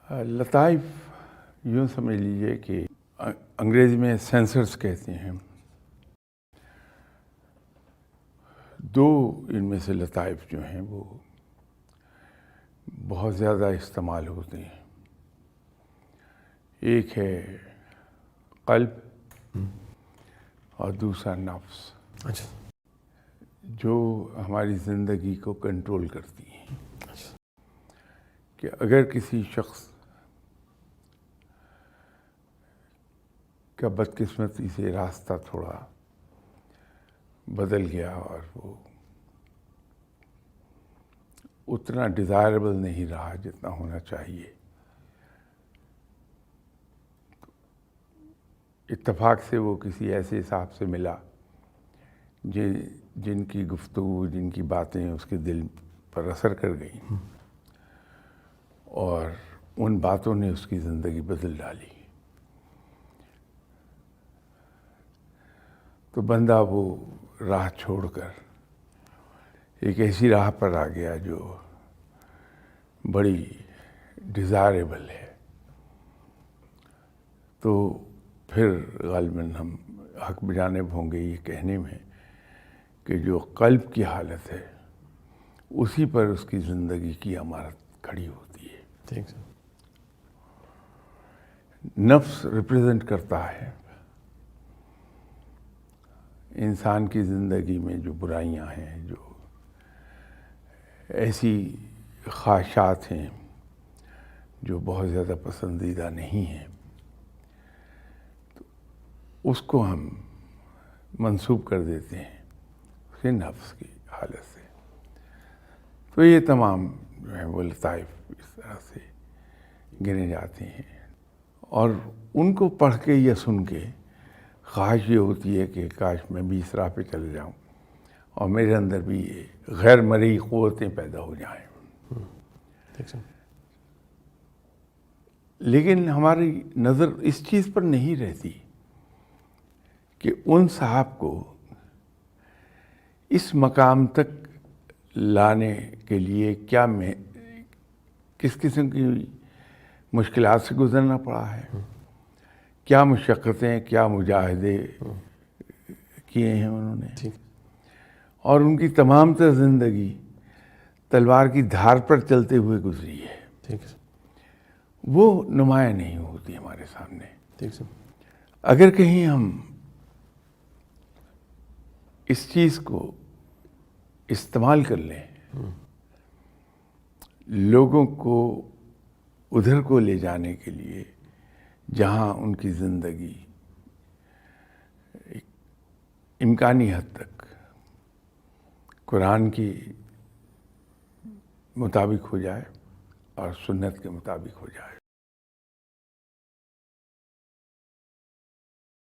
لطائف یوں سمجھ لیجیے کہ انگریزی میں سینسرز کہتے ہیں. دو ان میں سے لطائف جو ہیں وہ بہت زیادہ استعمال ہوتے ہیں. ایک ہے قلب اور دوسرا نفس. اچھا. جو ہماری زندگی کو کنٹرول کرتی ہیں. کہ اگر کسی شخص کا بدقسمتی سے راستہ تھوڑا بدل گیا اور وہ اتنا ڈیزائربل نہیں رہا جتنا ہونا چاہیے، اتفاق سے وہ کسی ایسے صاحب سے ملا جن کی گفتگو، جن کی باتیں اس کے دل پر اثر کر گئیں اور ان باتوں نے اس کی زندگی بدل ڈالی. تو بندہ وہ راہ چھوڑ کر ایک ایسی راہ پر آ گیا جو بڑی ڈیزائربل ہے. تو پھر غالباً ہم حق بجانب ہوں گے یہ کہنے میں کہ جو قلب کی حالت ہے اسی پر اس کی زندگی کی عمارت کھڑی ہوتی ہے. ٹھیک ہے. نفس ریپریزنٹ کرتا ہے انسان کی زندگی میں جو برائیاں ہیں، جو ایسی خواہشات ہیں جو بہت زیادہ پسندیدہ نہیں ہیں، تو اس کو ہم منسوب کر دیتے ہیں اس کے نفس کی حالت سے. تو یہ تمام جو ہیں وہ لطائف اس طرح سے گنے جاتے ہیں اور ان کو پڑھ کے یا سن کے خواہش یہ ہوتی ہے کہ کاش میں بھی اس راہ پہ چل جاؤں اور میرے اندر بھی یہ غیر مرئی قوتیں پیدا ہو جائیں. لیکن ہماری نظر اس چیز پر نہیں رہتی کہ ان صاحب کو اس مقام تک لانے کے لیے کس قسم کی مشکلات سے گزرنا پڑا ہے، کیا مشقتیں، کیا مجاہدے کیے ہیں انہوں نے، اور ان کی تمام تر زندگی تلوار کی دھار پر چلتے ہوئے گزری ہے. وہ نمایاں نہیں ہوتی ہمارے سامنے. اگر کہیں ہم اس چیز کو استعمال کر لیں، لوگوں کو ادھر کو لے جانے کے لیے جہاں ان کی زندگی امکانی حد تک قرآن کی مطابق ہو جائے اور سنت کے مطابق ہو جائے.